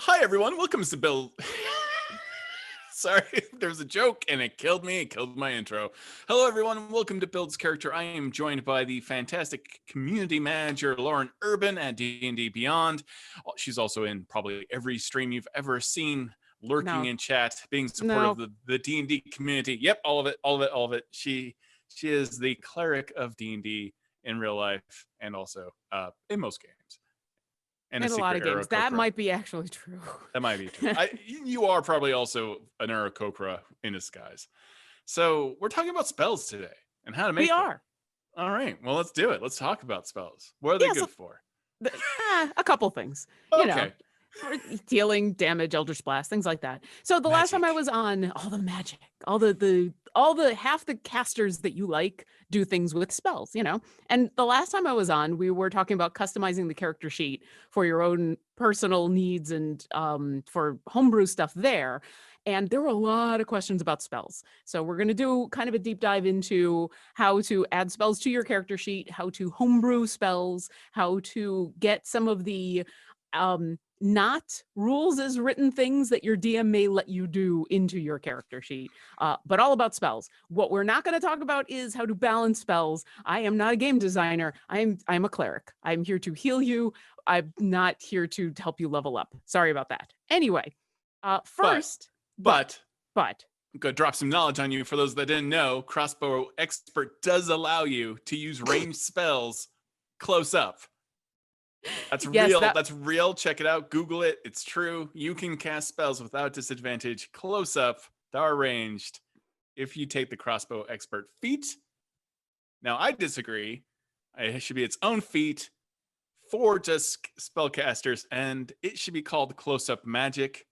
Hi, everyone. Welcome to Bill. Sorry, there's a joke and it killed me. It killed my intro. Hello, everyone. Welcome to Build's Character. I am joined by the fantastic community manager, Lauren Urban at D&D Beyond. She's also in probably every stream you've ever seen, lurking No. in chat, being supportive No. of the D&D community. Yep, all of it. She is the cleric of D&D in real life and also in most games. And In a lot of games. That might be actually true. That might be true. You are probably also an Aarakocra in disguise. So we're talking about spells today and how to make We them. are. All right. Well, let's do it. Let's talk about spells. What are they good for? A couple things. You know, for dealing damage, Eldritch Blast, things like that. So the last time I was on, all the magic, all the half the casters that you like do things with spells, you know. And the last time I was on, we were talking about customizing the character sheet for your own personal needs and for homebrew stuff there. And there were a lot of questions about spells. So we're going to do kind of a deep dive into how to add spells to your character sheet, how to homebrew spells, how to get some of the not rules as written things that your DM may let you do into your character sheet, but all about spells. What we're not going to talk about is how to balance spells. I am not a game designer. I'm a cleric. I'm here to heal you. I'm not here to help you level up. Sorry about that. Anyway, first, but I'm going to drop some knowledge on you. For those that didn't know, Crossbow Expert does allow you to use ranged spells close up. That's real. That's real. Check it out. Google it. It's true. You can cast spells without disadvantage close up that are ranged if you take the Crossbow Expert feat. Now, I disagree. It should be its own feat for just spellcasters, and it should be called close up magic.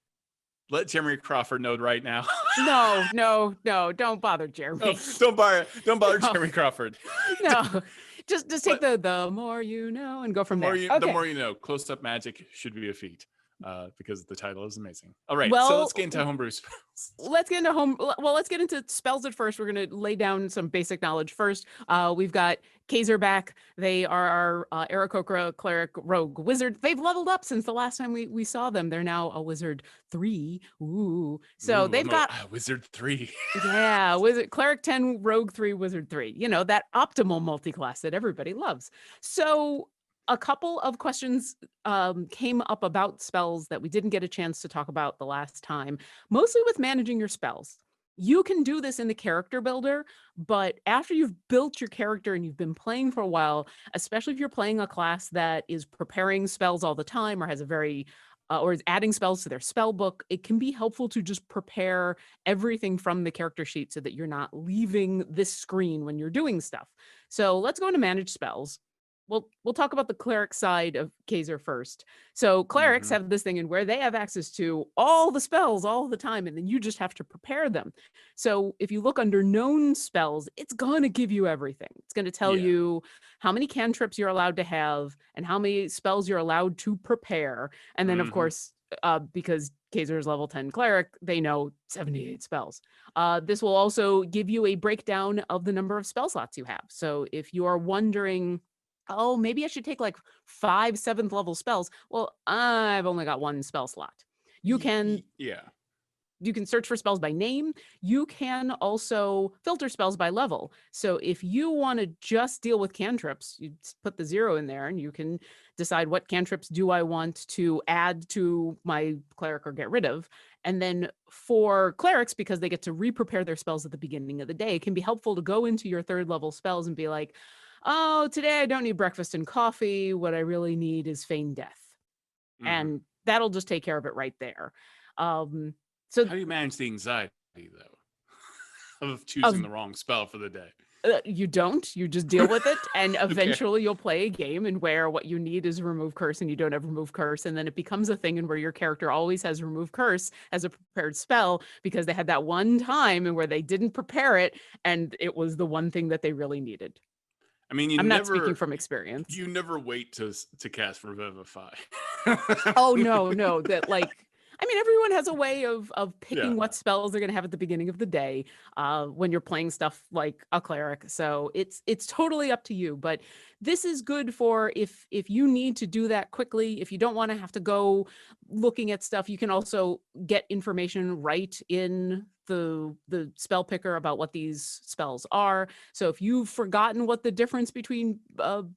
Let Jeremy Crawford know right now. No. Don't bother Jeremy. Don't bother Jeremy Crawford. No. Just take the more you know and go from there. The more you know. Close up magic should be a feat because the title is amazing. All right, so let's get into homebrew spells. Let's get into spells at first. We're going to lay down some basic knowledge first. We've got Kaiser back. They are our Aarakocra cleric rogue wizard. They've leveled up since the last time we saw them. They're now a wizard 3. So they've got wizard 3. Yeah, wizard cleric 10, rogue 3, wizard 3. You know, that optimal multi-class that everybody loves. So a couple of questions came up about spells that we didn't get a chance to talk about the last time, mostly with managing your spells. You can do this in the character builder, but after you've built your character and you've been playing for a while, especially if you're playing a class that is preparing spells all the time or has a very or is adding spells to their spell book, it can be helpful to just prepare everything from the character sheet so that you're not leaving this screen when you're doing stuff. So let's go into manage spells. We'll talk about the cleric side of Kaiser first. So clerics have this thing in where they have access to all the spells all the time, and then you just have to prepare them. So if you look under known spells, it's going to give you everything. It's going to tell you how many cantrips you're allowed to have and how many spells you're allowed to prepare. And then, of course, because Kaiser is level 10 cleric, they know 78 spells. This will also give you a breakdown of the number of spell slots you have. So if you are wondering, oh, maybe I should take like 5 7th level spells. Well, I've only got 1 spell slot. You can search for spells by name. You can also filter spells by level. So if you want to just deal with cantrips, you put the 0 in there and you can decide what cantrips do I want to add to my cleric or get rid of. And then for clerics, because they get to re-prepare their spells at the beginning of the day, it can be helpful to go into your 3rd level spells and be like, oh, today I don't need breakfast and coffee. What I really need is feign death. And that'll just take care of it right there. So how do you manage the anxiety, though, of choosing the wrong spell for the day? You don't. You just deal with it, and eventually you'll play a game and where what you need is remove curse and you don't have remove curse, and then it becomes a thing and where your character always has remove curse as a prepared spell because they had that one time and where they didn't prepare it and it was the one thing that they really needed. I mean, I'm not speaking from experience. You never wait to cast Revivify. Oh, no. That, like, I mean, everyone has a way of picking Yeah. what spells they're going to have at the beginning of the day when you're playing stuff like a cleric. So it's totally up to you. But this is good for if you need to do that quickly. If you don't want to have to go looking at stuff, you can also get information right in the spell picker about what these spells are. So if you've forgotten what the difference between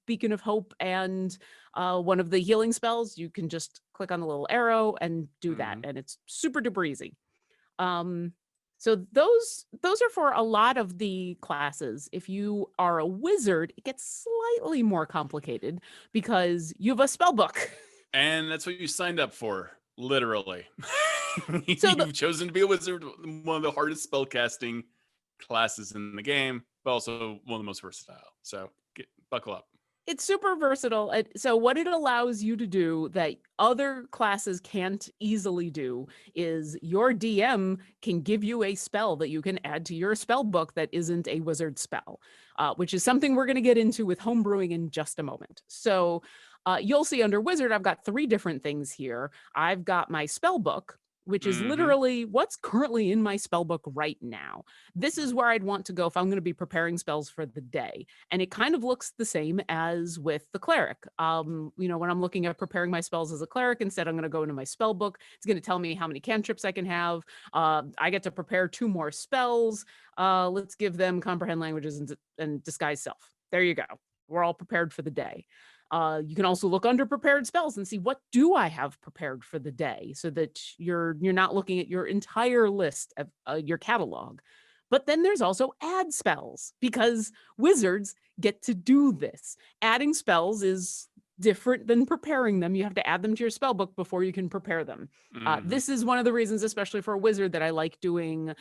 Beacon of Hope and one of the healing spells, you can just click on the little arrow and do that, and it's super duper easy. So those are for a lot of the classes. If you are a wizard, it gets slightly more complicated because you have a spell book. And that's what you signed up for, literally. So You've chosen to be a wizard, one of the hardest spellcasting classes in the game, but also one of the most versatile. So buckle up. it's super versatile. So what it allows you to do that other classes can't easily do is your DM can give you a spell that you can add to your spell book that isn't a wizard spell, which is something we're going to get into with homebrewing in just a moment. So you'll see under wizard, I've got 3 different things here. I've got my spell book, which is literally what's currently in my spell book right now. This is where I'd want to go if I'm going to be preparing spells for the day. And it kind of looks the same as with the cleric. You know, when I'm looking at preparing my spells as a cleric, instead I'm going to go into my spell book. It's going to tell me how many cantrips I can have. I get to prepare 2 more spells. Let's give them comprehend languages and disguise self. There you go. We're all prepared for the day. You can also look under prepared spells and see what do I have prepared for the day, so that you're not looking at your entire list of your catalog. But then there's also add spells, because wizards get to do this. Adding spells is different than preparing them. You have to add them to your spell book before you can prepare them. This is one of the reasons, especially for a wizard, that I like doing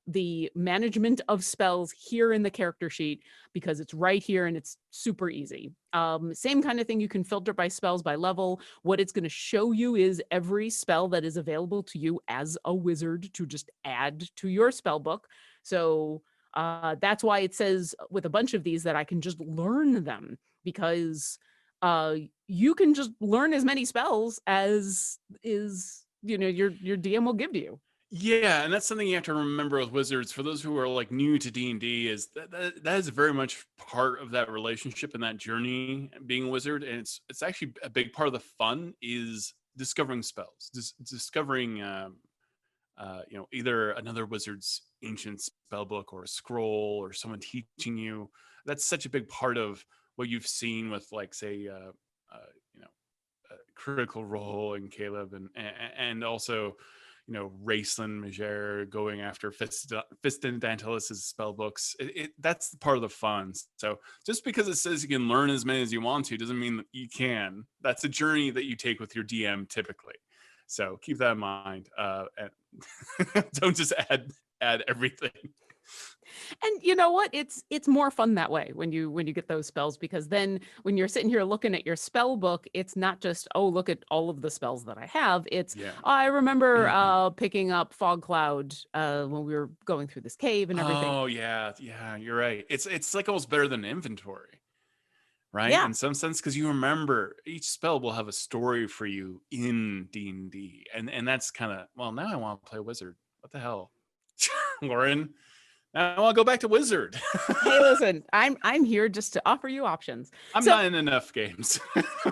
the management of spells here in the character sheet, because it's right here and it's super easy. Same kind of thing. You can filter by spells by level. What it's going to show you is every spell that is available to you as a wizard to just add to your spell book. So that's why it says with a bunch of these that I can just learn them, because you can just learn as many spells as is, you know, your DM will give to you. Yeah, and that's something you have to remember with wizards. For those who are like new to D&D, is that is very much part of that relationship and that journey, being a wizard. And it's actually a big part of the fun is discovering spells, discovering you know, either another wizard's ancient spell book or a scroll or someone teaching you. That's such a big part of what you've seen with, like, say, you know, Critical Role and Caleb, and also, you know, Raceland Majere going after Fistendantilis' spell books. That's part of the fun. So just because it says you can learn as many as you want to doesn't mean that you can. That's a journey that you take with your DM typically. So keep that in mind. And don't just add everything. And you know what? It's more fun that way when you get those spells, because then when you're sitting here looking at your spell book, it's not just, oh, look at all of the spells that I have. It's, I remember picking up Fog Cloud when we were going through this cave and everything. Oh yeah, you're right. It's like almost better than inventory, right? Yeah. In some sense, because you remember each spell will have a story for you in D&D, and that's kind of, well, now I want to play wizard. What the hell, Lauren? I want to go back to wizard. Hey, listen, I'm here just to offer you options. I'm not in enough games.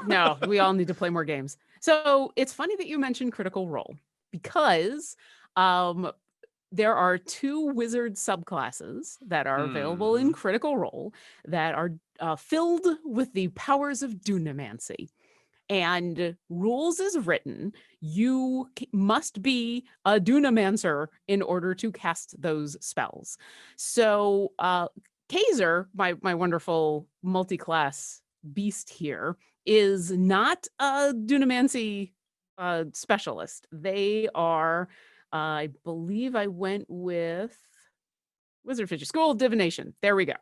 No, we all need to play more games. So it's funny that you mentioned Critical Role, because there are 2 wizard subclasses that are available in Critical Role that are filled with the powers of Dunamancy. And rules is written, you must be a Dunamancer in order to cast those spells. So Kaiser, my wonderful multi-class beast here, is not a Dunamancy specialist. They are, I believe I went with Wizard Fidget School of Divination. There we go.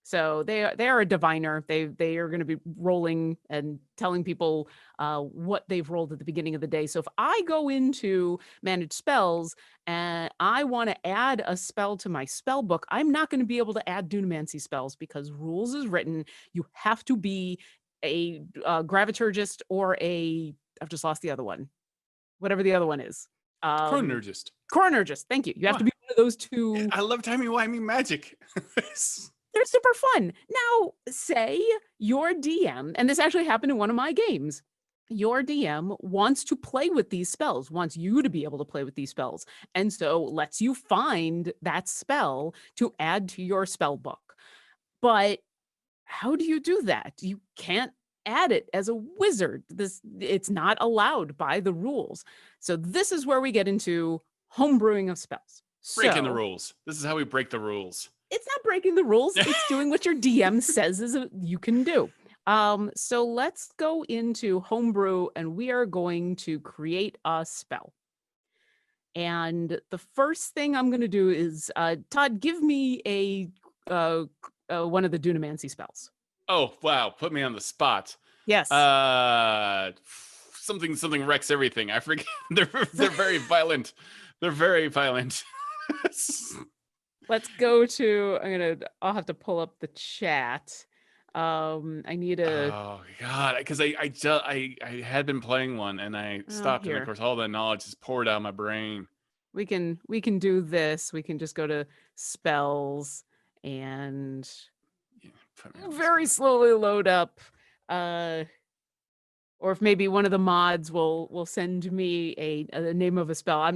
So they are a diviner. They are going to be rolling and telling people what they've rolled at the beginning of the day. So if I go into manage spells and I want to add a spell to my spell book, I'm not going to be able to add Dunamancy spells, because rules is written, you have to be a Graviturgist or a, I've just lost the other one, whatever the other one is. Chronergist. Chronergist. Thank you. You have to be one of those two. I love timey-wimey magic. They're super fun. Now, say your DM, and this actually happened in one of my games. Your DM wants to play with these spells, wants you to be able to play with these spells, and so lets you find that spell to add to your spell book. But how do you do that? You can't add it as a wizard. It's not allowed by the rules. So this is where we get into homebrewing of spells. Breaking the rules. This is how we break the rules. It's not breaking the rules. It's doing what your DM says you can do. So let's go into homebrew, and we are going to create a spell. And the first thing I'm going to do is, Todd, give me a one of the Dunamancy spells. Oh, wow. Put me on the spot. Yes. Something wrecks everything. I forget. They're very violent. They're very violent. Let's go to, I'll have to pull up the chat. I need a. Oh God, because I had been playing one and I stopped, and of course all that knowledge is poured out of my brain. We can do this. We can just go to spells and very slowly load up. Or if maybe one of the mods will send me a name of a spell. I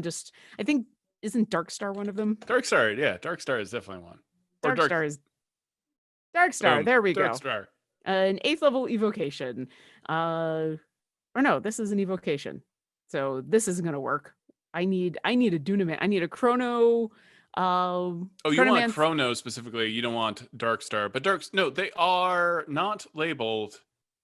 think, isn't Darkstar one of them? Darkstar, yeah, Darkstar is definitely one. Darkstar is Darkstar. There we go. Darkstar. An 8th level evocation. Or no, this is an evocation. So this isn't gonna work. I need a Dunaman. I need a Chrono. You want Chrono specifically. You don't want Darkstar. But they are not labeled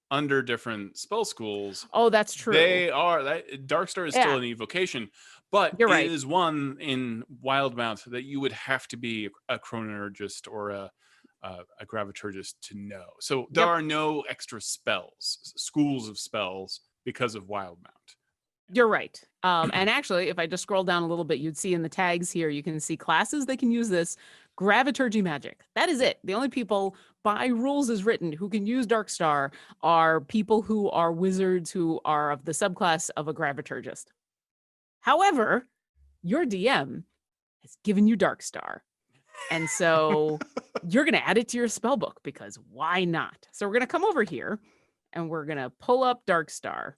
under different spell schools. Oh, that's true. They are. Darkstar is still an evocation, but it is one in Wildmount that you would have to be a Chronergist or a Graviturgist to know. So there are no extra schools of spells because of Wildmount. You're right. And actually, if I just scroll down a little bit, you'd see in the tags here, you can see classes that can use this. Graviturgy magic. That is it. The only people by rules as written who can use Darkstar are people who are wizards who are of the subclass of a Graviturgist. However, your DM has given you Darkstar. And so you're going to add it to your spellbook because why not? So we're going to come over here and we're going to pull up Darkstar.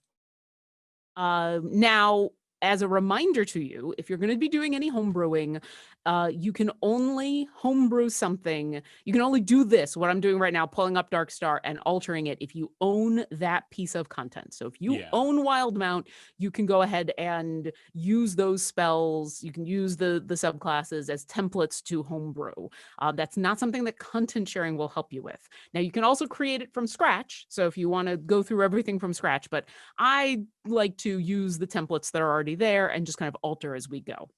Now, as a reminder to you, if you're going to be doing any homebrewing, you can only homebrew something. You can only do this, what I'm doing right now, pulling up Darkstar and altering it if you own that piece of content. So if you own Wildmount, you can go ahead and use those spells. You can use the subclasses as templates to homebrew. That's not something that content sharing will help you with. Now, you can also create it from scratch. So if you want to go through everything from scratch, but I like to use the templates that are already there and just kind of alter as we go.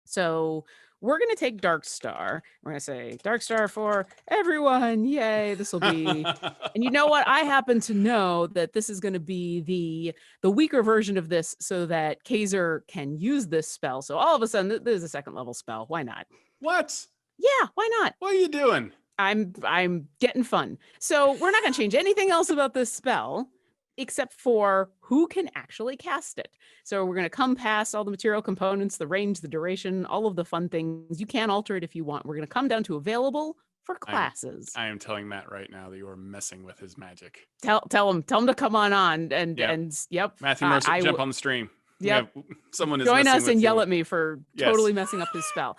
So we're going to take Darkstar. We're going to say Darkstar for everyone. Yay. This will be, and you know what? I happen to know that this is going to be the weaker version of this so that Kaiser can use this spell. So all of a sudden, this is a 2nd level spell. Why not? What? Yeah, why not? What are you doing? I'm getting fun. So we're not going to change anything else about this spell, except for who can actually cast it. So we're going to come past all the material components, the range, the duration, all of the fun things. You can alter it if you want. We're going to come down to available for classes. I am telling Matt right now that you are messing with his magic. Tell him to come on and Matthew Mercer, jump on the stream. Yep. Someone is join us and yell you. at me for totally messing up his spell.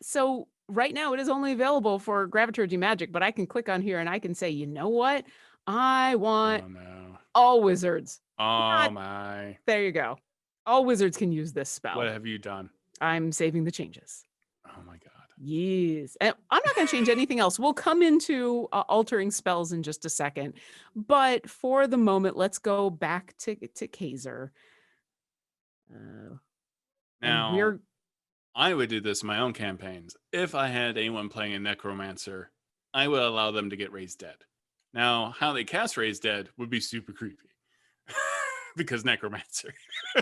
So right now it is only available for Graviturgy magic, but I can click on here and I can say, you know what? I want all wizards. My. There you go. All wizards can use this spell. What have you done? I'm saving the changes. Oh my God. Yes. And I'm not going to change anything else. We'll come into altering spells in just a second. But for the moment, let's go back to Kaiser. Now, I would do this in my own campaigns. If I had anyone playing a necromancer, I would allow them to get raised dead. Now, how they cast raised dead would be super creepy. Because necromancer.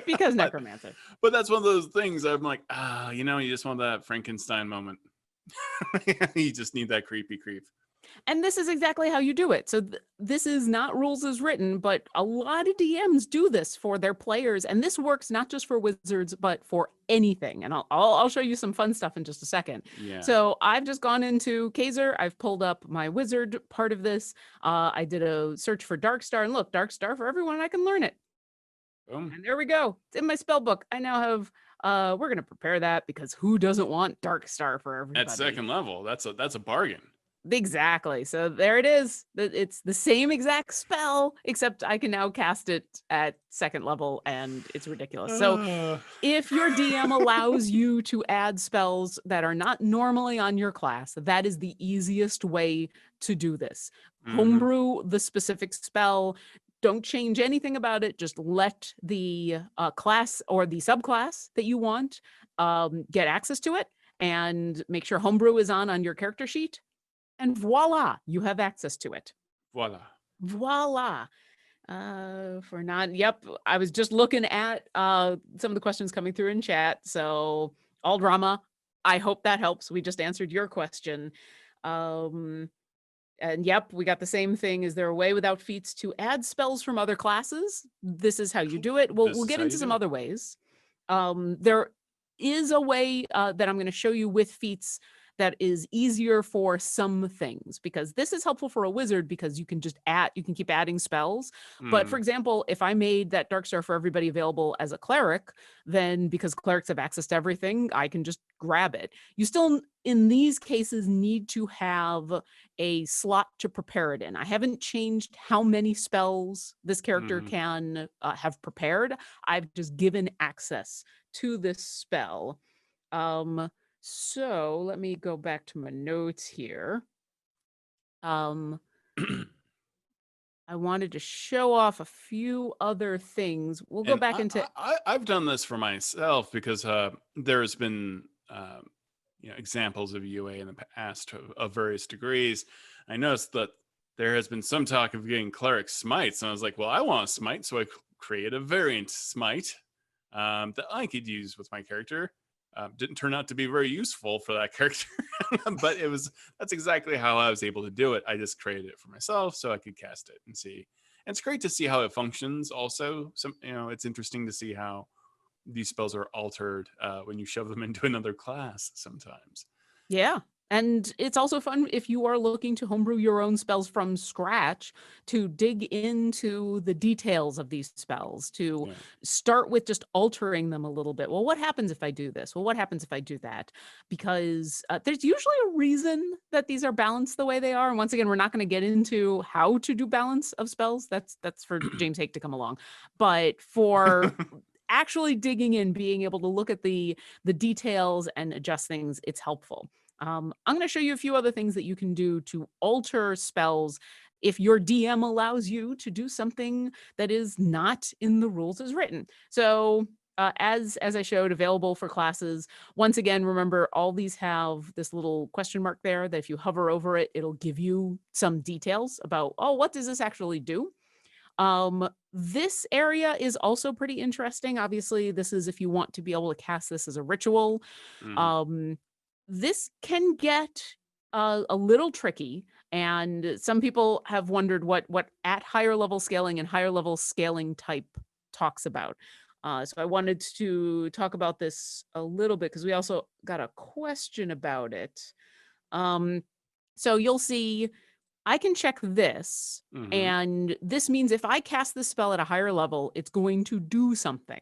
Necromancer. But that's one of those things I'm like, you just want that Frankenstein moment. You just need that creepy creep. And this is exactly how you do it. So this is not rules as written, but a lot of DMs do this for their players. And this works not just for wizards, but for anything. And I'll show you some fun stuff in just a second. Yeah. So I've just gone into Kaiser. I've pulled up my wizard part of this. I did a search for Darkstar, and look, Darkstar for everyone. I can learn it. Boom. And there we go. It's in my spell book. I now have we're gonna prepare that because who doesn't want Darkstar for everybody? At second level, that's a bargain. Exactly. So there it is. It's the same exact spell, except I can now cast it at second level, and it's ridiculous. So if your DM allows you to add spells that are not normally on your class, that is the easiest way to do this. Homebrew the specific spell. Don't change anything about it. Just let the class or the subclass that you want get access to it, and make sure Homebrew is on your character sheet. And voila, you have access to it. Voila. Yep, I was just looking at some of the questions coming through in chat. So, all drama, I hope that helps. We just answered your question. And yep, we got the same thing. Is there a way without feats to add spells from other classes? This is how you do it. We'll get into some other ways. There is a way that I'm going to show you with feats that is easier for some things, because this is helpful for a wizard because you can keep adding spells. But for example, if I made that Darkstar for everybody available as a cleric, then because clerics have access to everything, I can just grab it. You still, in these cases, need to have a slot to prepare it in. I haven't changed how many spells this character can have prepared. I've just given access to this spell. So let me go back to my notes here. I wanted to show off a few other things. We'll go back into. I've done this for myself because there's been examples of UA in the past of various degrees. I noticed that there has been some talk of getting cleric smites, and I was like, well, I want a smite, so I created a variant smite that I could use with my character. Didn't turn out to be very useful for that character, but that's exactly how I was able to do it. I just created it for myself so I could cast it and see. And it's great to see how it functions also. It's interesting to see how these spells are altered when you shove them into another class sometimes. Yeah. And it's also fun if you are looking to homebrew your own spells from scratch to dig into the details of these spells, to start with just altering them a little bit. Well, what happens if I do this? Well, what happens if I do that? Because there's usually a reason that these are balanced the way they are. And once again, we're not going to get into how to do balance of spells. That's for James Hake to come along. But for actually digging in, being able to look at the details and adjust things, it's helpful. I'm going to show you a few other things that you can do to alter spells if your DM allows you to do something that is not in the rules as written. So as I showed, available for classes. Once again, remember, all these have this little question mark there that if you hover over it, it'll give you some details about, oh, what does this actually do? This area is also pretty interesting. Obviously, this is if you want to be able to cast this as a ritual. This can get a little tricky, and some people have wondered what at higher level scaling and higher level scaling type talks about. So I wanted to talk about this a little bit because we also got a question about it. So you'll see I can check this, and this means if I cast this spell at a higher level, it's going to do something.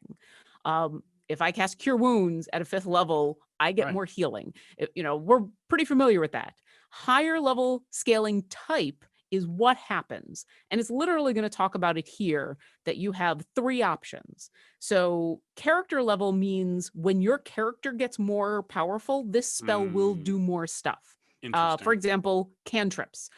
If I cast Cure Wounds at a 5th level, I get more healing. We're pretty familiar with that. Higher level scaling type is what happens. And it's literally going to talk about it here, that you have 3 options. So character level means when your character gets more powerful, this spell will do more stuff. For example, cantrips.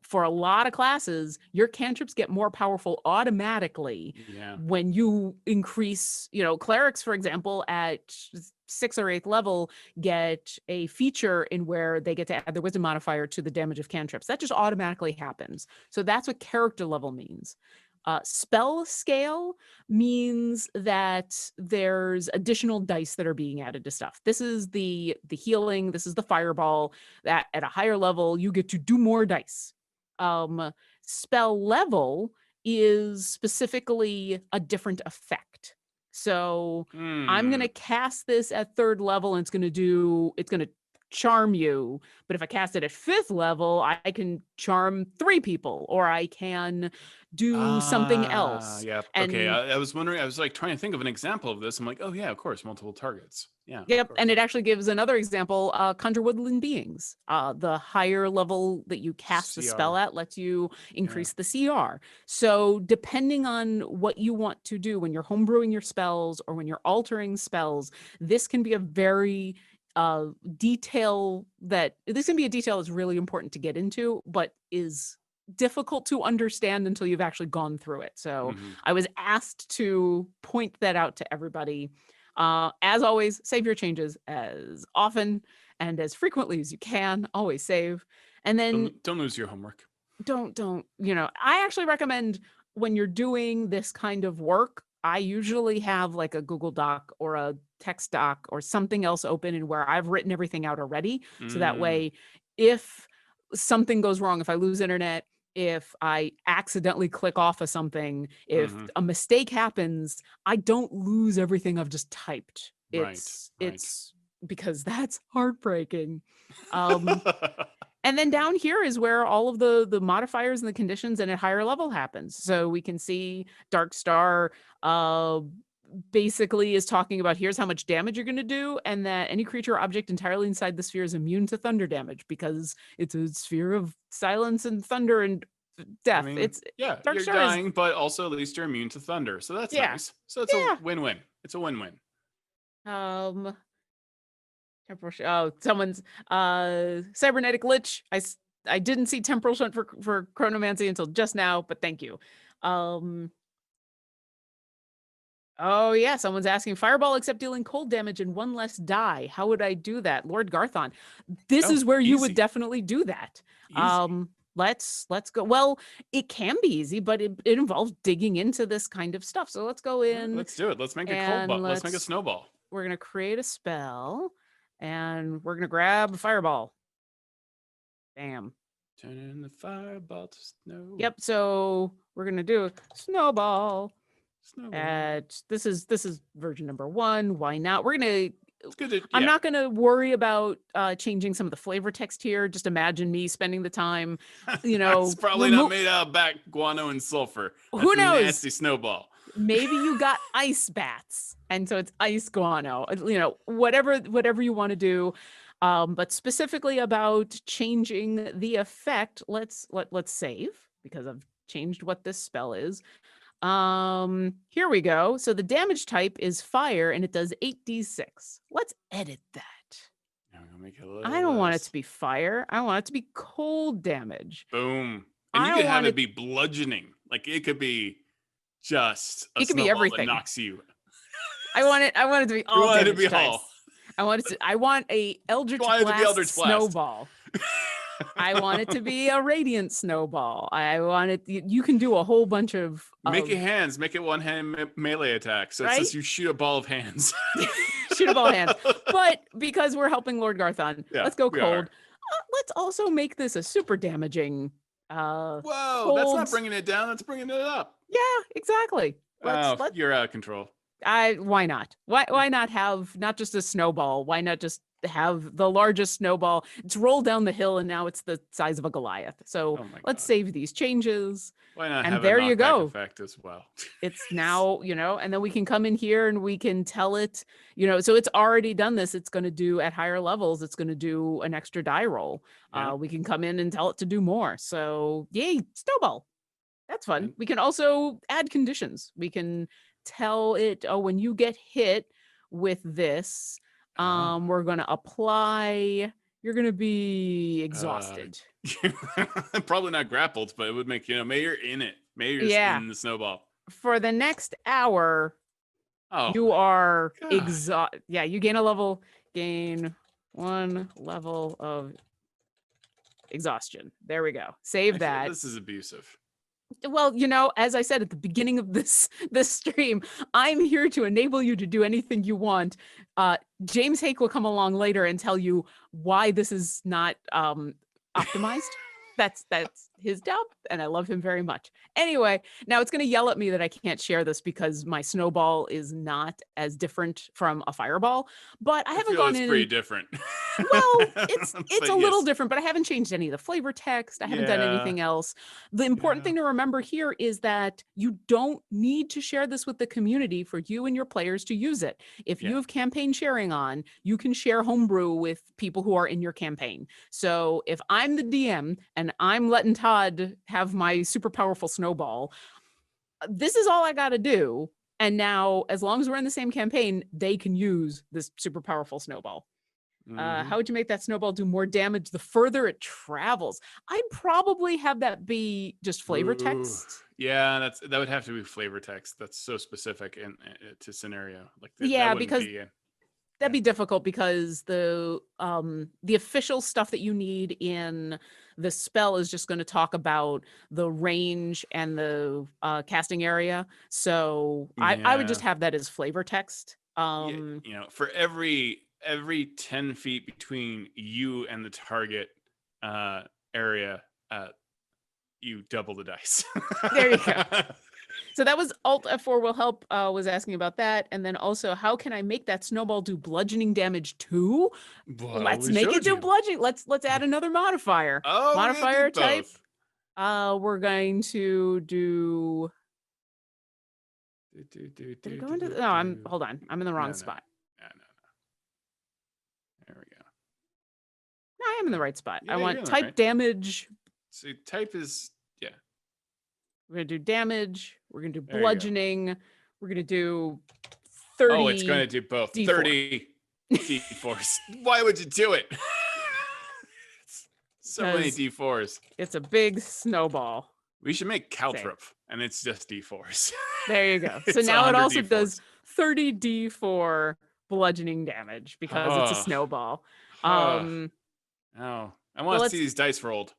For a lot of classes, your cantrips get more powerful automatically when you increase, clerics, for example, at 6th or 8th level get a feature in where they get to add their wisdom modifier to the damage of cantrips. That just automatically happens. So that's what character level means. Spell scale means that there's additional dice that are being added to stuff. This is the healing. This is the fireball. That at a higher level, you get to do more dice. Spell level is specifically a different effect. So I'm going to cast this at 3rd level and it's going to charm you. But if I cast it at 5th level, I can charm 3 people, or I can do something else. Yeah. And, okay. I was wondering, I was like trying to think of an example of this. I'm like, oh yeah, of course, multiple targets. Yeah. Yep. And it actually gives another example, Conjure Woodland Beings. The higher level that you cast the spell at lets you increase the CR. So depending on what you want to do when you're homebrewing your spells or when you're altering spells, this can be a very detail that's really important to get into, but is difficult to understand until you've actually gone through it. So I was asked to point that out to everybody. As always, save your changes as often and as frequently as you can. Always save. And then don't lose your homework. Don't, I actually recommend when you're doing this kind of work, I usually have like a Google Doc or a text doc or something else open and where I've written everything out already. So that way, if something goes wrong, if I lose internet, if I accidentally click off of something, if a mistake happens, I don't lose everything I've just typed. It's because that's heartbreaking. And then down here is where all of the modifiers and the conditions and at higher level happens. So we can see Dark Star basically is talking about here's how much damage you're going to do, and that any creature or object entirely inside the sphere is immune to thunder damage because it's a sphere of silence and thunder and death. I mean, it's Dark Star dying, but also at least you're immune to thunder. So that's nice. So it's a win-win. It's a win-win. Someone's cybernetic lich. I didn't see temporal shunt for chronomancy until just now, but thank you. Oh yeah, someone's asking fireball except dealing cold damage and 1 less die. How would I do that? Lord Garthon. This is where you would definitely do that. Easy. Let's go. Well, it can be easy, but it involves digging into this kind of stuff. So let's go in. Let's do it. Let's make a cold ball. Let's make a snowball. We're going to create a spell and we're going to grab a fireball. Bam. Turn the fireball to snow. Yep. So we're going to do a snowball. This is version number 1. Why not? We're gonna. I'm not gonna worry about changing some of the flavor text here. Just imagine me spending the time. It's probably not made out of bat guano and sulfur. That's who knows? A nasty snowball. Maybe you got ice bats, and so it's ice guano. Whatever you want to do. But specifically about changing the effect, let's save because I've changed what this spell is. Here we go. So the damage type is fire and it does 8d6. Let's edit that. I don't want it to be fire. I want it to be cold damage. Boom. And you could have it be bludgeoning. Like it could be just a snowball that knocks you. I want it to be all damage dice. I want a Eldritch Blast snowball. I want it to be a radiant snowball. I want it. You can do a whole bunch of. Make it hands. Make it one-hand melee attack. So it says you shoot a ball of hands. Shoot a ball of hands. But because we're helping Lord Garthon, let's go cold. Let's also make this a super damaging. Whoa! That's not bringing it down. That's bringing it up. Yeah, exactly. You're out of control. Why not? Why not have not just a snowball? Why not just have the largest snowball? It's rolled down the hill and now it's the size of a Goliath. So let's save these changes. Why not and have there a you go effect as well? It's now, and then we can come in here and we can tell it, so it's already done this. It's going to do at higher levels. It's going to do an extra die roll. We can come in and tell it to do more. So yay, snowball. That's fun. We can also add conditions. We can tell it, when you get hit with this, we're going to apply, you're going to be exhausted. Probably not grappled, but it would make, may you're in it. May you're in the snowball. For the next hour, you are exhausted. Yeah, you gain 1 level of exhaustion. There we go. Save that. This is abusive. Well, as I said at the beginning of this stream, I'm here to enable you to do anything you want. James Hake will come along later and tell you why this is not optimized. That's his job, and I love him very much. Anyway, now it's going to yell at me that I can't share this because my snowball is not as different from a fireball. But I haven't gone in. It's pretty different. Well, it's a little different, but I haven't changed any of the flavor text. I haven't done anything else. The important thing to remember here is that you don't need to share this with the community for you and your players to use it. If you have campaign sharing on, you can share Homebrew with people who are in your campaign. So if I'm the DM and I'm letting Todd have my super powerful snowball, this is all I got to do. And now, as long as we're in the same campaign, they can use this super powerful snowball. How would you make that snowball do more damage the further it travels? I'd probably have that be just flavor text. Yeah, that would have to be flavor text. That's so specific to scenario. Like because that'd be difficult because the official stuff that you need in the spell is just going to talk about the range and the casting area. So I would just have that as flavor text. For every 10 feet between you and the target area, you double the dice. There you go. So that was Alt F4 will help was asking about that. And then also, how can I make that snowball do bludgeoning damage too? Well, let's make it do bludgeoning. Let's add another modifier. Modifier type. We're going to do. Hold on. I'm in the wrong spot. There we go. No, I am in the right spot. I want type damage. So type is, We're going to do damage. We're going to do bludgeoning. We're going to do 30. Oh, it's going to do both. D4. 30 D4s. Why would you do it? So many D4s. It's a big snowball. We should make Caltrip, and it's just D4s. There you go. So now it also does 30 D4 bludgeoning damage because it's a snowball. I want to see these dice rolled.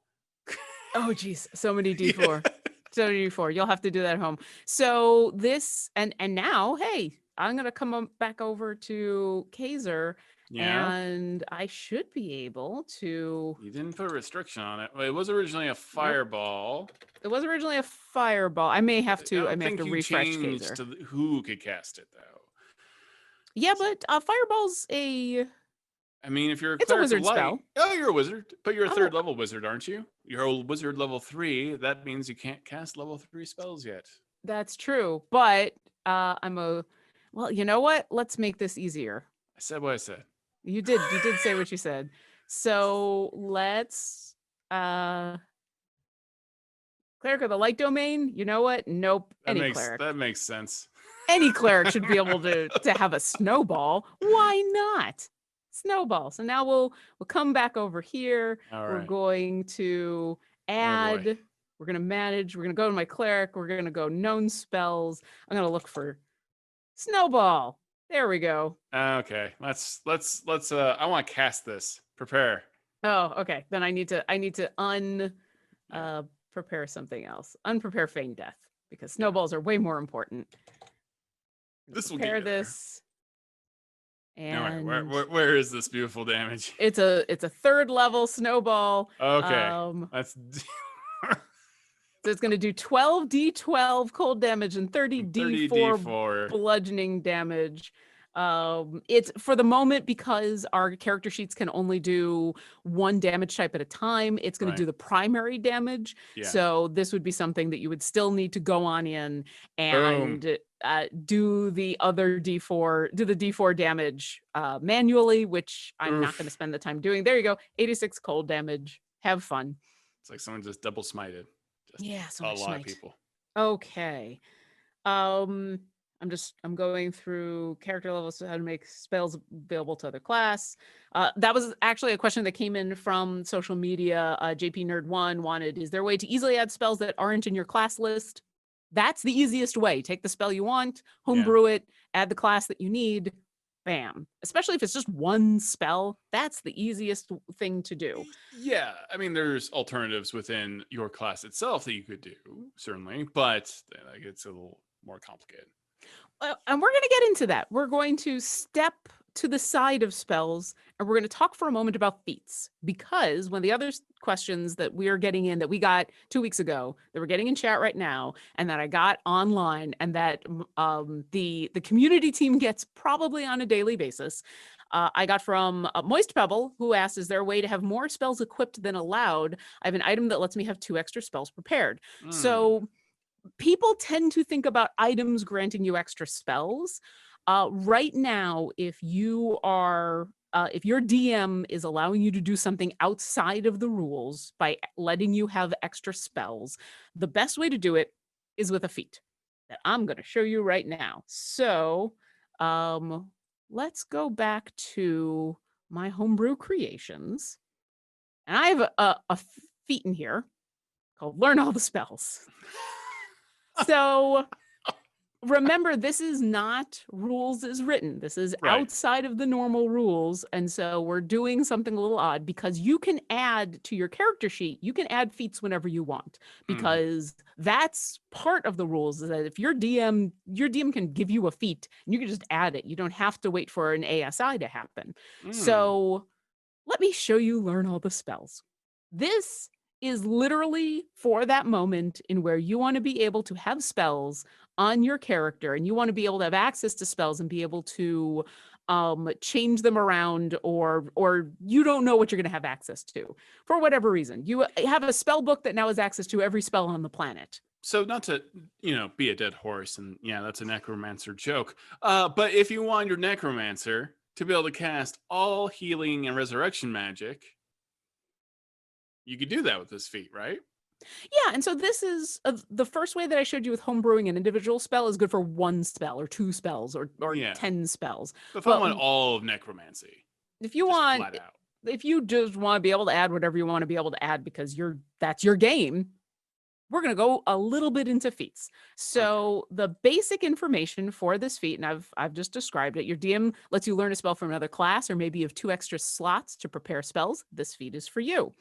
Oh geez, so many D4. So many D4. You'll have to do that at home. So this and now, hey, I'm gonna come back over to Kaiser, and I should be able to. You didn't put a restriction on it. Well, it was originally a fireball. It was originally a fireball. I may have to. I may have to refresh Kaiser. To who could cast it though? Yeah, but fireball's a. I mean, if you're it's a wizard spell. Oh, you're a wizard, but you're a third level wizard, aren't you? You're a wizard level 3. That means you can't cast level 3 spells yet. That's true, but I'm a. Well, you know what? Let's make this easier. I said what I said. You did say what you said. So let's cleric of the light domain. You know what? Nope. Cleric. That makes sense. Any cleric should be able to have a snowball. Why not? Snowball. So now we'll come back over here. All we're right. going to add. We're going to manage. We're going to go to my cleric. We're going to go known spells. I'm going to look for snowball. There we go. Okay. Let's I want to cast this. Prepare. Oh, okay. Then I need to prepare something else. Unprepare feign death because snowballs are way more important. This will prepare get this. And all right, where is this beautiful damage? It's a 3rd level snowball. Okay. That's so it's going to do 12 D12 cold damage and 30 D4 bludgeoning damage. It's for the moment, because our character sheets can only do 1 damage type at a time. It's going to do the primary damage. Yeah. So this would be something that you would still need to go on in and do the other D4, do the D4 damage manually, which I'm not going to spend the time doing. There you go. 86 cold damage. Have fun. It's like someone just double smited. So a lot of people. Okay. I'm going through character levels, so how to make spells available to other class. That was actually a question that came in from social media. JP Nerd 1 wanted, is there a way to easily add spells that aren't in your class list? That's the easiest way. Take the spell you want, homebrew it, add the class that you need. bam. Especially if it's just one spell, that's the easiest thing to do. Yeah, I mean, there's alternatives within your class itself that you could do, certainly, but that gets a little more complicated. And we're going to get into that. We're going to step to the side of spells, and we're going to talk for a moment about feats, because one of the other questions that we are getting in that we got 2 weeks ago, that we're getting in chat right now, and that I got online, and that the community team gets probably on a daily basis. I got from Moist Pebble, who asked, is there a way to have more spells equipped than allowed? I have an item that lets me have 2 extra spells prepared. So people tend to think about items granting you extra spells. Right now, if you are, if your DM is allowing you to do something outside of the rules by letting you have extra spells, the best way to do it is with a feat that I'm going to show you right now. So let's go back to my homebrew creations. And I have a feat in here called Learn All the Spells. So remember, this is not rules as written. This is outside of the normal rules. And so we're doing something a little odd, because you can add to your character sheet, you can add feats whenever you want, because that's part of the rules, is that if your DM can give you a feat and you can just add it. You don't have to wait for an ASI to happen. So let me show you Learn All the Spells. This is literally for that moment in where you want to be able to have spells on your character, and you want to be able to have access to spells and be able to change them around, or you don't know what you're going to have access to for whatever reason. You have a spell book that now has access to every spell on the planet. So not to, be a dead horse, and yeah, that's a necromancer joke. But if you want your necromancer to be able to cast all healing and resurrection magic, you could do that with this feat, right? Yeah, and so this is the first way that I showed you with homebrewing an individual spell is good for 1 spell or 2 spells or 10 spells. But if I want all of necromancy, if you want, if you just want to be able to add whatever you want to be able to add because that's your game, we're going to go a little bit into feats. So the basic information for this feat, and I've just described it. Your DM lets you learn a spell from another class, or maybe you have 2 extra slots to prepare spells. This feat is for you.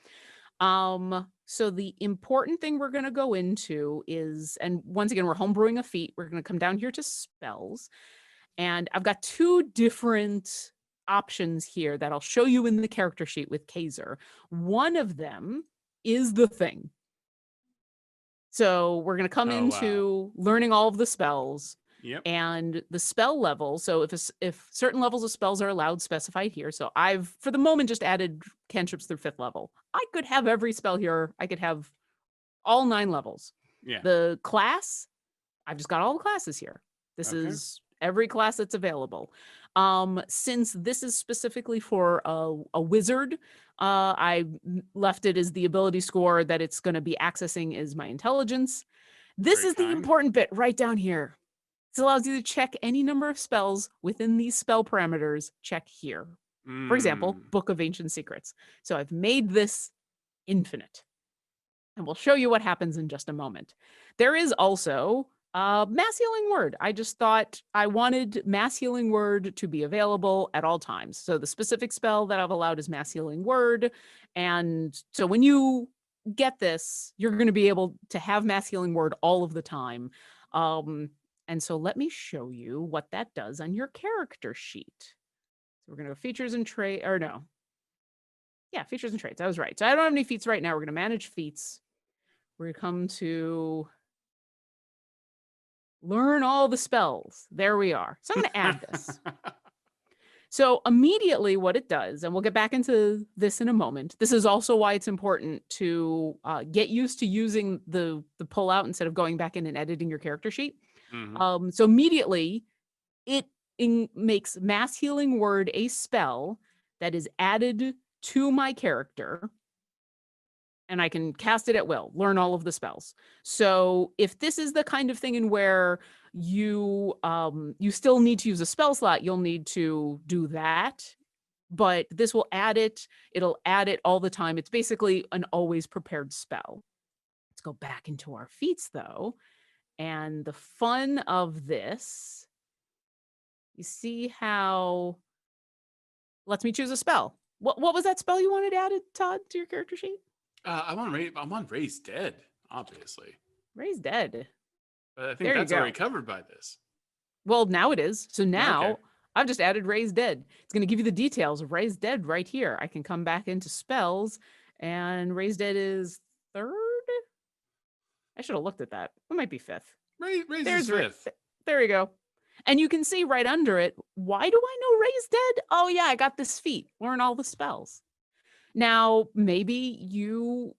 So the important thing we're going to go into is, and once again, we're homebrewing a feat. We're going to come down here to spells, and I've got 2 different options here that I'll show you in the character sheet with Kaiser. One of them is the thing. So we're going to come into learning all of the spells. And the spell level. So if certain levels of spells are allowed, specified here. So I've, for the moment, just added cantrips through 5th level. I could have every spell here. I could have all 9 levels. The class, I've just got all the classes here. This is every class that's available. Since this is specifically for a wizard, I left it as the ability score that it's going to be accessing is my intelligence. This is the important bit right down here. This allows you to check any number of spells within these spell parameters. Check here. For example, Book of Ancient Secrets. So I've made this infinite. And we'll show you what happens in just a moment. There is also Mass Healing Word. I just thought I wanted Mass Healing Word to be available at all times. So the specific spell that I've allowed is Mass Healing Word. And so when you get this, you're going to be able to have Mass Healing Word all of the time. And so let me show you what that does on your character sheet. So we're going to go features and trait, or no. Yeah, features and traits. I was right. So I don't have any feats right now. We're going to manage feats. We're going to come to learn all the spells. There we are. So I'm going to add this. So immediately what it does, and we'll get back into this in a moment. This is also why it's important to get used to using the pull out instead of going back in and editing your character sheet. So immediately it makes Mass Healing Word a spell that is added to my character, and I can cast it at will, learn all of the spells. So if this is the kind of thing in where you still need to use a spell slot, you'll need to do that. But this will add it. It'll add it all the time. It's basically an always prepared spell. Let's go back into our feats though. And the fun of this You see how lets me choose a spell. What was that spell you wanted added, Todd, to your character sheet? I want Raise Dead, obviously. Raise Dead. But I think that's already covered by this. Well, now it is. So now I've just added Raise Dead. It's going to give you the details of Raise Dead right here. I can come back into spells, and Raise Dead is 3rd. I should have looked at that. It might be 5th. Raise is 5th. There you go. And you can see right under it, why do I know Raise Dead? Oh yeah, I got this feat. Learn all the spells. Now, maybe you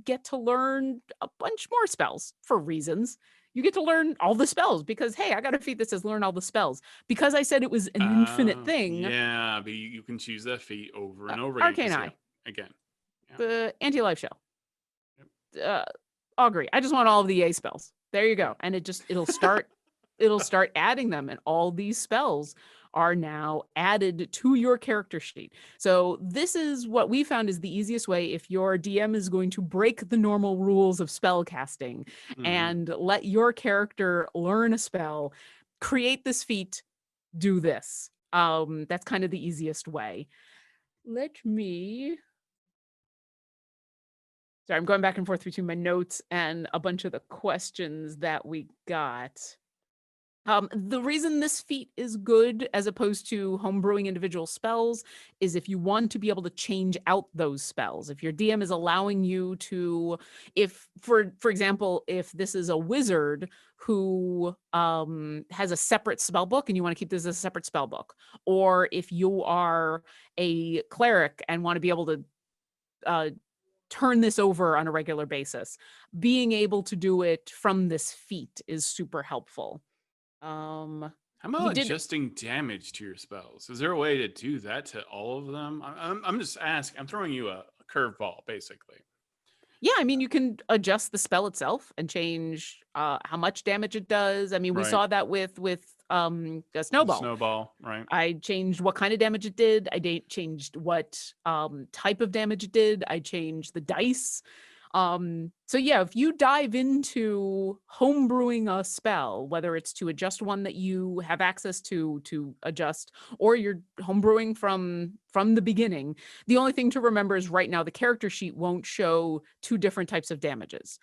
get to learn a bunch more spells for reasons. You get to learn all the spells because, hey, I got a feat that says learn all the spells. Because I said it was an infinite thing. Yeah, but you can choose that feat over and over Arcane Eye. Again. Yeah. The Anti-Life Shell. Yep. Augury. I just want all of the A spells. There you go. And it'll start it'll start adding them, and all these spells are now added to your character sheet. So this is what we found is the easiest way if your DM is going to break the normal rules of spell casting and let your character learn a spell, create this feat, do this. That's kind of the easiest way. Sorry, I'm going back and forth between my notes and a bunch of the questions that we got. The reason this feat is good as opposed to homebrewing individual spells is if you want to be able to change out those spells. If your DM is allowing you to, for example, if this is a wizard who has a separate spell book and you want to keep this as a separate spell book, or if you are a cleric and want to be able to turn this over on a regular basis, being able to do it from this feat is super helpful. How about adjusting damage to your spells? Is there a way to do that to all of them? I'm just asking. I'm throwing you a curveball, basically. Yeah, I mean, you can adjust the spell itself and change how much damage it does. I mean, we saw that with a snowball. Snowball, right? I changed what kind of damage it did. I changed what type of damage it did. I changed the dice. So yeah, if you dive into homebrewing a spell, whether it's to adjust one that you have access to adjust, or you're homebrewing from the beginning, the only thing to remember is right now the character sheet won't show 2 different types of damages.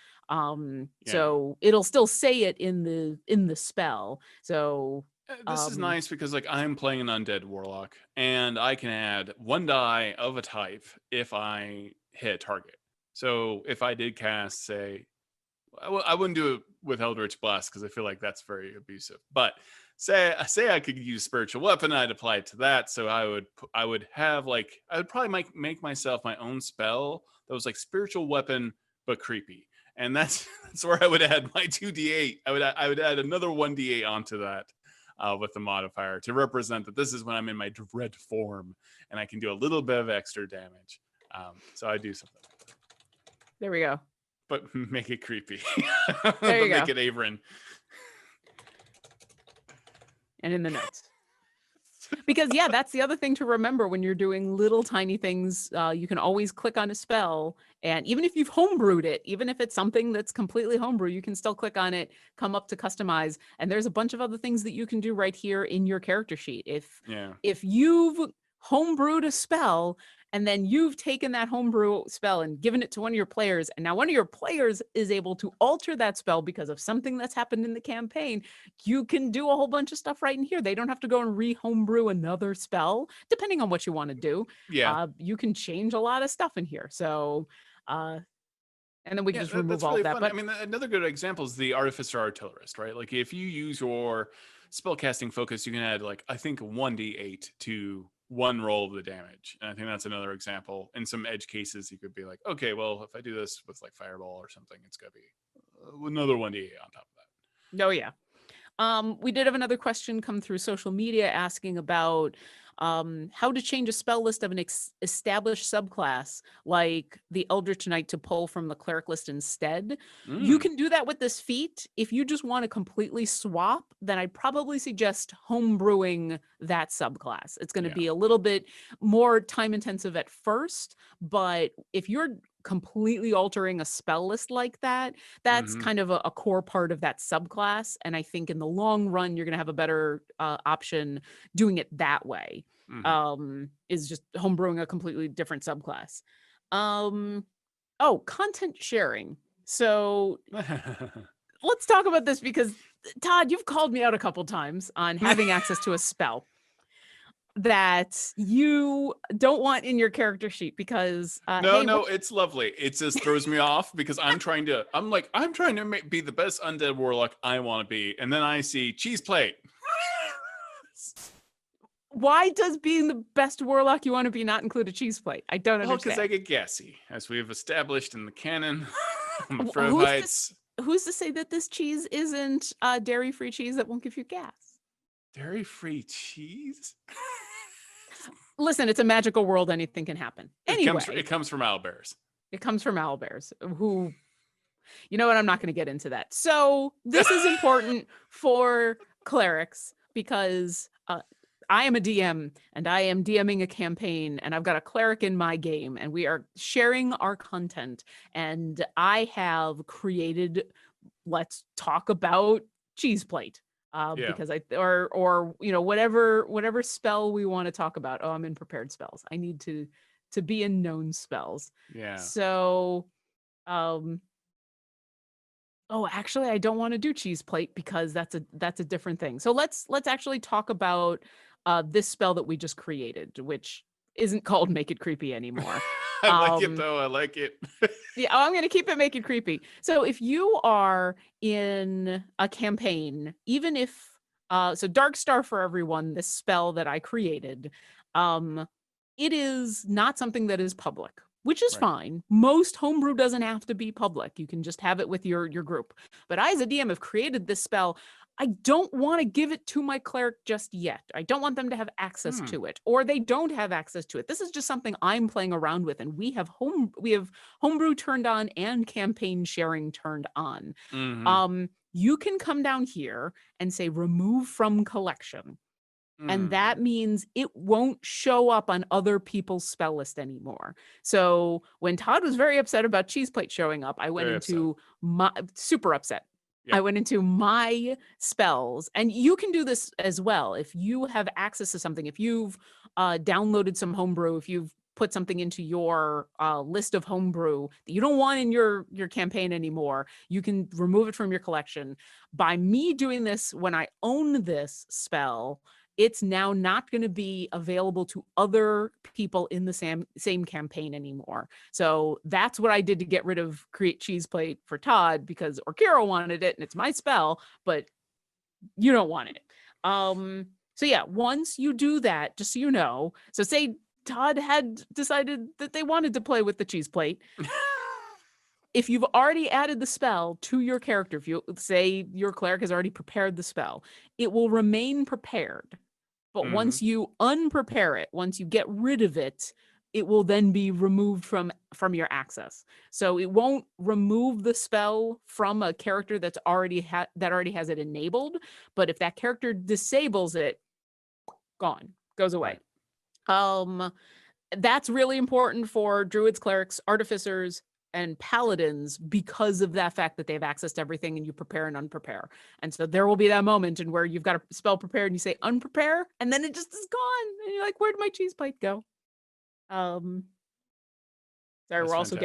So it'll still say it in the spell. So this is nice because like I'm playing an undead warlock and I can add 1 die of a type if I hit a target. So if I did cast, say, I wouldn't do it with Eldritch Blast because I feel like that's very abusive. But say I could use Spiritual Weapon, I'd apply it to that. So I would have like, I would probably make myself my own spell that was like Spiritual Weapon but creepy, and that's where I would add my 2d8. I would add another 1d8 onto that with the modifier to represent that this is when I'm in my dread form and I can do a little bit of extra damage. So I do something. There we go. But make it creepy. There you go. Make it Averin. And in the notes. Because yeah, that's the other thing to remember when you're doing little tiny things. You can always click on a spell, and even if you've homebrewed it, even if it's something that's completely homebrew, you can still click on it, come up to customize, and there's a bunch of other things that you can do right here in your character sheet. If you've homebrewed a spell, and then you've taken that homebrew spell and given it to one of your players, and now one of your players is able to alter that spell because of something that's happened in the campaign, you can do a whole bunch of stuff right in here. They don't have to go and re-homebrew another spell, depending on what you want to do. Yeah. You can change a lot of stuff in here. So, and then we can just remove all really that. Fun. But I mean, another good example is the Artificer Artillerist, right? Like if you use your spellcasting focus, you can add like, I think 1d8 to 1 roll of the damage. And I think that's another example. In some edge cases, you could be like, okay, well, if I do this with like Fireball or something, it's going to be another 1d8 on top of that. Oh, yeah. We did have another question come through social media asking about how to change a spell list of an established subclass like the Eldritch Knight to pull from the cleric list instead. You can do that with this feat. If you just want to completely swap, then I'd probably suggest homebrewing that subclass. It's going to be a little bit more time intensive at first, but if you're completely altering a spell list like that, that's Mm-hmm. kind of a core part of that subclass. And I think in the long run, you're going to have a better option doing it that way. Is just homebrewing a completely different subclass. Content sharing. So let's talk about this, because Todd, you've called me out a couple times on having access to a spell that you don't want in your character sheet because no, it's lovely. It just throws me off because I'm trying to be the best undead warlock I want to be, and then I see cheese plate. Why does being the best warlock you want to be not include a cheese plate? I don't understand. Because I get gassy, as we've established in the canon. Who's to say that this cheese isn't dairy-free cheese that won't give you gas? Dairy-free cheese? Listen, it's a magical world. Anything can happen. Anyway, it comes from owlbears. It comes from owlbears who, you know what? I'm not going to get into that. So this is important for clerics because I am a DM and I am DMing a campaign and I've got a cleric in my game and we are sharing our content. And I have created, let's talk about cheese plate. Because or whatever spell we want to talk about. I'm in prepared spells. I need to be in known spells. Yeah. So, actually, I don't want to do cheese plate because that's a different thing. So let's actually talk about this spell that we just created, which isn't called Make It Creepy anymore. I like it though. I like it. Yeah, I'm going to keep it Make It Creepy. So if you are in a campaign, even if so Dark Star for everyone, this spell that I created, it is not something that is public, which is fine. Most homebrew doesn't have to be public. You can just have it with your group. But I, as a DM, have created this spell. I don't want to give it to my cleric just yet. I don't want them to have access to it, or they don't have access to it. This is just something I'm playing around with, and we have homebrew turned on and campaign sharing turned on. You can come down here and say remove from collection. And that means it won't show up on other people's spell list anymore. So when Todd was very upset about cheese plate showing up, I went into my super upset. Yep. I went into my spells, and you can do this as well. If you have access to something, if you've downloaded some homebrew, if you've put something into your list of homebrew that you don't want in your campaign anymore, you can remove it from your collection. By me doing this, when I own this spell, it's now not going to be available to other people in the same campaign anymore. So that's what I did to get rid of Create Cheese Plate for Todd, because Orkiro wanted it and it's my spell, but you don't want it. So yeah, once you do that, just so you know, so say Todd had decided that they wanted to play with the cheese plate. If you've already added the spell to your character, if you say your cleric has already prepared the spell, it will remain prepared. But once you unprepare it, once you get rid of it, it will then be removed from your access. So it won't remove the spell from a character that already has it enabled. But if that character disables it, gone, goes away. That's really important for druids, clerics, artificers, and paladins because of that fact that they have access to everything and you prepare and unprepare. And so there will be that moment in where you've got a spell prepared and you say unprepare, and then it just is gone. And you're like, where'd my cheese plate go? Sorry, we're also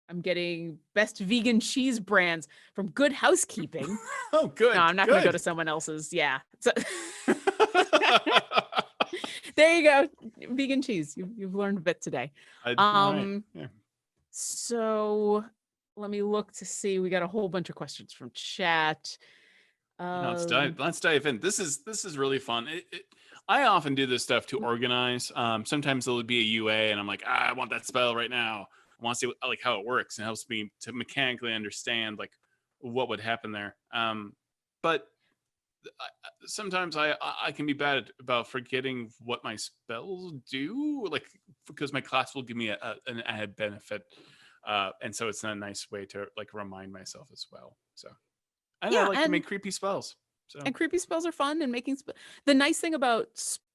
I'm getting best vegan cheese brands from Good Housekeeping. Oh, good. No, I'm not going to go to someone else's. Yeah. So there you go. Vegan cheese. You've learned a bit today. So let me look to see. We got a whole bunch of questions from chat. Let's dive in. This is really fun. I often do this stuff to organize. Sometimes it'll be a UA, and I'm like, I want that spell right now. I want to see how it works, and it helps me to mechanically understand what would happen there. But sometimes I can be bad about forgetting what my spells do, because my class will give me an added benefit, and so it's a nice way to remind myself as well. So I like to make creepy spells. And creepy spells are fun, and making the nice thing about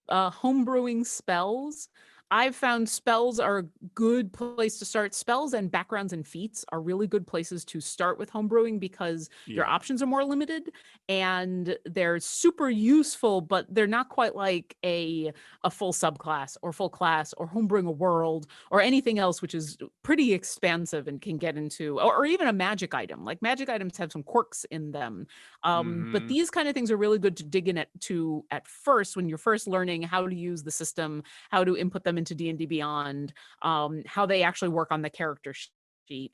homebrewing spells I've found spells are a good place to start. Spells and backgrounds and feats are really good places to start with homebrewing because your Yeah. options are more limited and they're super useful, but they're not quite like a full subclass or full class or homebrewing a world or anything else, which is pretty expansive and can get into, or even a magic item. Like magic items have some quirks in them. But these kind of things are really good to dig in at first when you're first learning how to use the system, how to input them into D&D Beyond, how they actually work on the character sheet.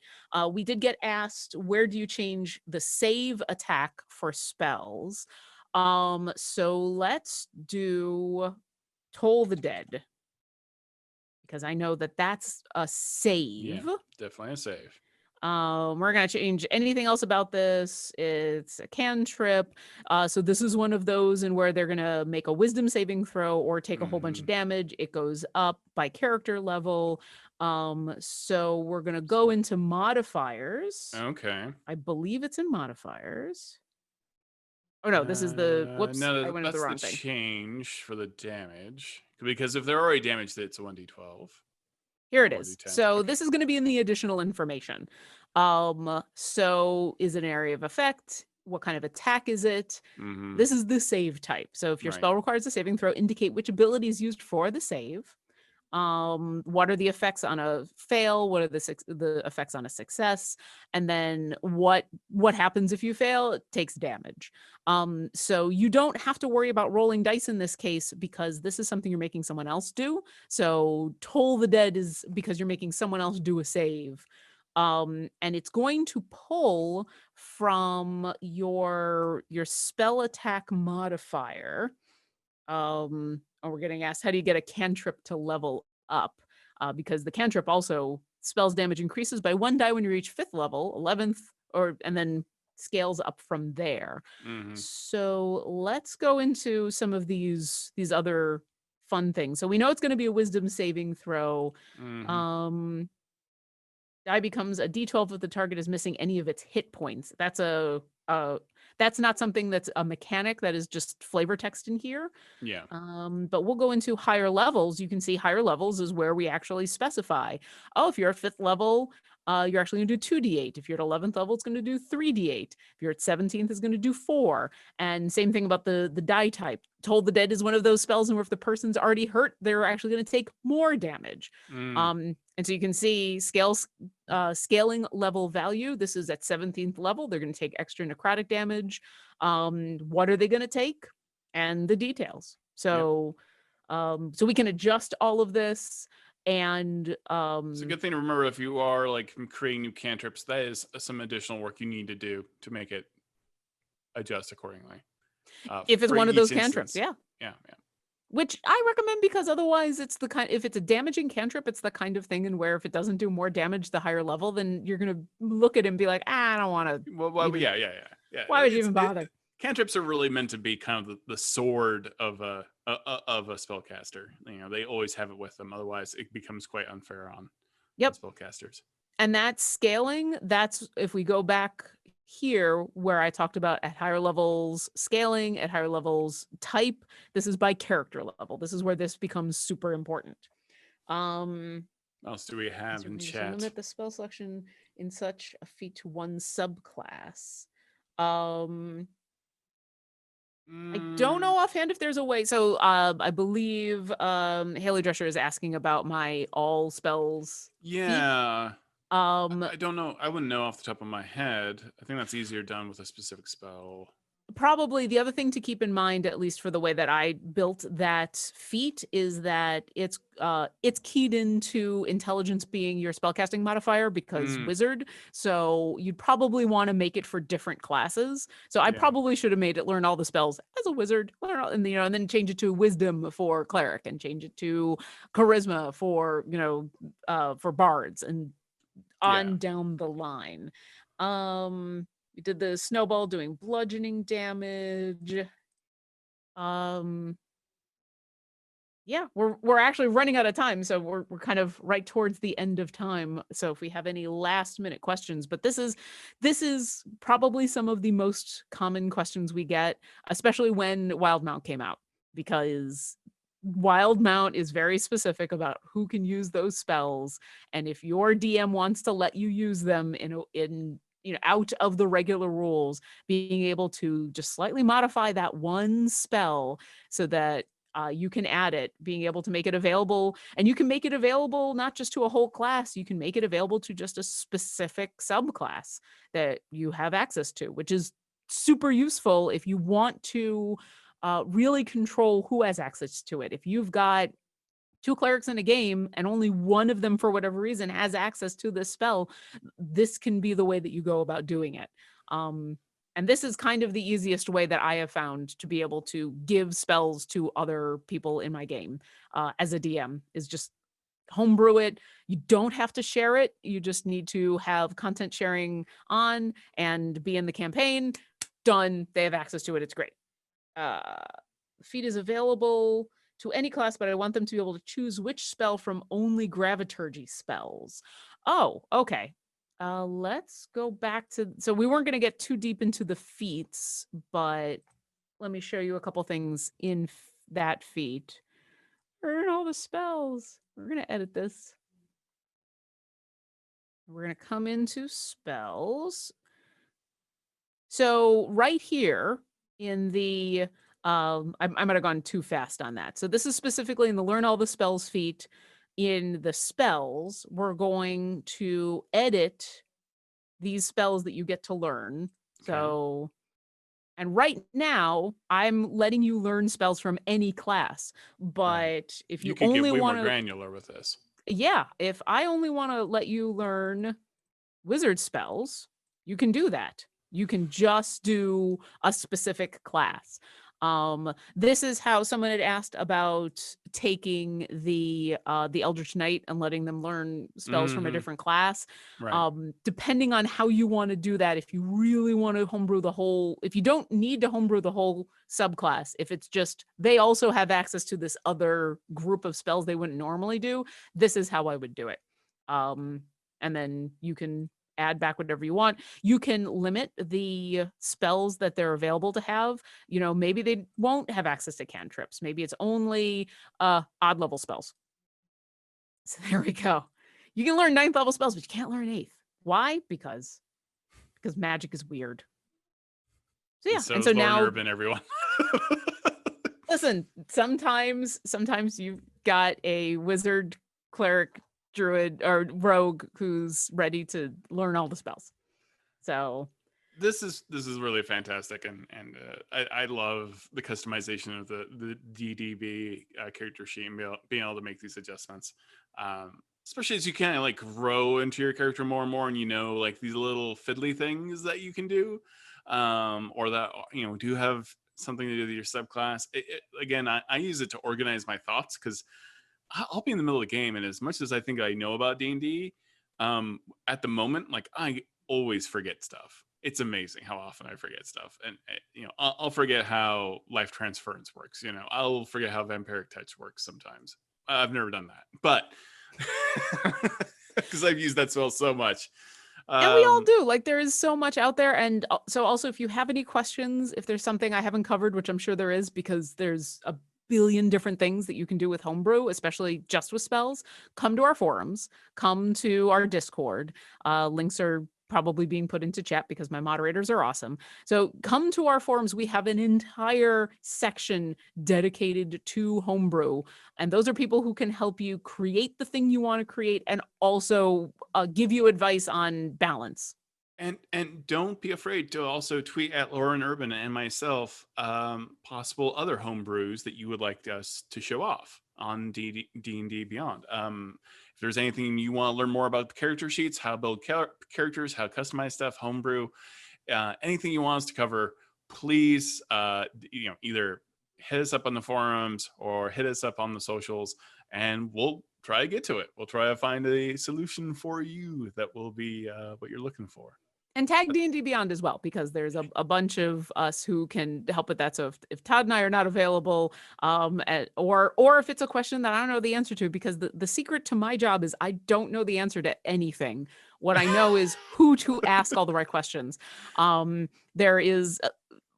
We did get asked, where do you change the save attack for spells? So let's do Toll the Dead, because I know that that's a save. Yeah, definitely a save. We're going to change anything else about this. It's a cantrip. So this is one of those in where they're going to make a wisdom saving throw or take a whole bunch of damage. It goes up by character level. So we're going to go into modifiers. Okay. I believe it's in modifiers. Oh no, this is the, whoops, no, I went into the wrong that's the thing. change for the damage. Because if they're already damaged, it's a 1d12. Here it is. 1d10. So Okay. this is going to be in the additional information. So is it an area of effect? What kind of attack is it? This is the save type. So if your spell requires a saving throw, indicate which ability is used for the save. What are the effects on a fail? What are the effects on a success? And then what happens if you fail? It takes damage. So you don't have to worry about rolling dice in this case because this is something you're making someone else do. So Toll the Dead is because you're making someone else do a save. And it's going to pull from your spell attack modifier. We're getting asked, how do you get a cantrip to level up? Because the cantrip also spells damage increases by 1 die when you reach 5th level, 11th, and then scales up from there. So let's go into some of these other fun things. So we know it's going to be a wisdom saving throw. Die becomes a d12 if the target is missing any of its hit points. That's that's not something that's a mechanic, that is just flavor text in here. Yeah. But we'll go into higher levels. You can see higher levels is where we actually specify, oh, if you're at 5th level, you're actually going to do 2d8. If you're at 11th level, it's going to do 3d8. If you're at 17th, it's going to do 4. And same thing about the die type. Toll the Dead is one of those spells where if the person's already hurt, they're actually going to take more damage. And so you can see scaling level value. This is at 17th level. They're going to take extra necrotic damage. What are they going to take? And the details. So so we can adjust all of this. And it's a good thing to remember if you are like creating new cantrips, that is some additional work you need to do to make it adjust accordingly. If it's one of those cantrips, yeah. Which I recommend, because otherwise it's the kind, if it's a damaging cantrip, it's the kind of thing in where if it doesn't do more damage the higher level, then you're going to look at it and be like, I don't want to. Well, Why would you even bother? Cantrips are really meant to be kind of the sword of a spellcaster. You know, they always have it with them. Otherwise, it becomes quite unfair on spellcasters. And that's scaling. That's if we go back here where I talked about at higher levels scaling, at higher levels type. This is by character level. This is where this becomes super important. What else do we have in chat? Limit the spell selection in such a feat to 1 subclass. I don't know offhand if there's a way. So I believe Haley Drescher is asking about my all spells. Yeah. I don't know. I wouldn't know off the top of my head. I think that's easier done with a specific spell. Probably the other thing to keep in mind, at least for the way that I built that feat, is that it's keyed into intelligence being your spellcasting modifier because wizard. So you'd probably want to make it for different classes. So I probably should have made it learn all the spells as a wizard, learn all, and and then change it to wisdom for cleric, and change it to charisma for for bards, and on down the line. We did the snowball doing bludgeoning damage. Yeah, we're actually running out of time, so we're kind of right towards the end of time. So if we have any last minute questions, but this is probably some of the most common questions we get, especially when Wildmount came out, because Wild Mount is very specific about who can use those spells, and if your DM wants to let you use them in out of the regular rules, being able to just slightly modify that one spell so that you can add it, being able to make it available, and you can make it available not just to a whole class, you can make it available to just a specific subclass that you have access to, which is super useful if you want to really control who has access to it. If you've got 2 clerics in a game and only one of them, for whatever reason, has access to this spell, this can be the way that you go about doing it. And this is kind of the easiest way that I have found to be able to give spells to other people in my game as a DM, is just homebrew it. You don't have to share it. You just need to have content sharing on and be in the campaign. Done. They have access to it. It's great. Feat is available to any class, but I want them to be able to choose which spell from only Graviturgy spells. Oh, okay. Let's go back to, so we weren't going to get too deep into the feats, but let me show you a couple things in that feat. Learn all the spells. We're going to edit this. We're going to come into spells. So right here in the, I might have gone too fast on that. So this is specifically in the Learn All the Spells feat. In the spells, we're going to edit these spells that you get to learn. Okay. So, and right now, I'm letting you learn spells from any class. But if you only get way want more granular with this. Yeah, if I only want to let you learn wizard spells, you can do that. You can just do a specific class. This is how someone had asked about taking the Eldritch Knight and letting them learn spells from a different class. Right. Depending on how you want to do that, if you really want to homebrew the whole, if you don't need to homebrew the whole subclass, if it's just they also have access to this other group of spells they wouldn't normally do, this is how I would do it. And then you can add back whatever you want. You can limit the spells that they're available to have. Maybe they won't have access to cantrips. Maybe it's only odd level spells. So there we go. You can learn 9th level spells, but you can't learn 8th. Why? Because magic is weird. So yeah, and so now urban, everyone. Listen, sometimes you've got a wizard, cleric, druid, or rogue who's ready to learn all the spells. So this is really fantastic, and I love the customization of the DDB character sheet and being able to make these adjustments, especially as you kind of like grow into your character more and more, and like these little fiddly things that you can do, or that do have something to do with your subclass. Again, I use it to organize my thoughts, because I'll be in the middle of the game, and as much as I think I know about D&D, at the moment, like, I always forget stuff. It's amazing how often I forget stuff, and I'll forget how life transference works. I'll forget how vampiric touch works sometimes. I've never done that, but because I've used that spell so much. And we all do. Like, there is so much out there. And so also, if you have any questions, if there's something I haven't covered, which I'm sure there is, because there's a billion different things that you can do with homebrew, especially just with spells, come to our forums, come to our Discord. Links are probably being put into chat because my moderators are awesome. So come to our forums. We have an entire section dedicated to homebrew, and those are people who can help you create the thing you want to create, and also give you advice on balance. And don't be afraid to also tweet at Lauren Urban and myself possible other homebrews that you would like us to show off on D&D Beyond. If there's anything you want to learn more about the character sheets, how to build characters, how to customize stuff, homebrew, anything you want us to cover, please either hit us up on the forums or hit us up on the socials, and we'll try to get to it. We'll try to find a solution for you that will be what you're looking for. And tag D&D Beyond as well, because there's a bunch of us who can help with that. So if Todd and I are not available, or if it's a question that I don't know the answer to, because the secret to my job is I don't know the answer to anything. What I know is who to ask all the right questions. There is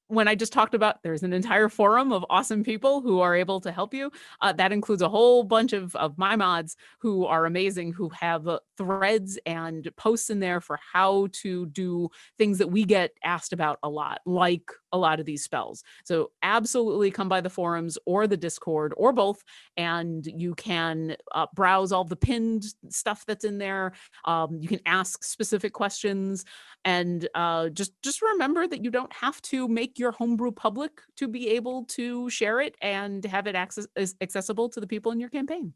when I just talked about there's an entire forum of awesome people who are able to help you, that includes a whole bunch of my mods who are amazing, who have threads and posts in there for how to do things that we get asked about a lot, like a lot of these spells. So absolutely come by the forums or the Discord or both, and you can browse all the pinned stuff that's in there. You can ask specific questions, and just remember that you don't have to make your homebrew public to be able to share it and have it accessible to the people in your campaign.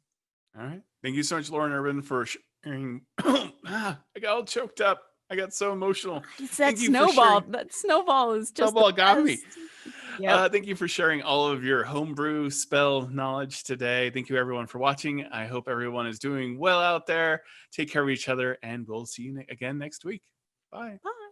All right. Thank you so much, Lauren Urban, for sharing. I got all choked up. I got so emotional. It's that snowball. That snowball is just snowball got me. Yep. Thank you for sharing all of your homebrew spell knowledge today. Thank you, everyone, for watching. I hope everyone is doing well out there. Take care of each other, and we'll see you again next week. Bye. Bye.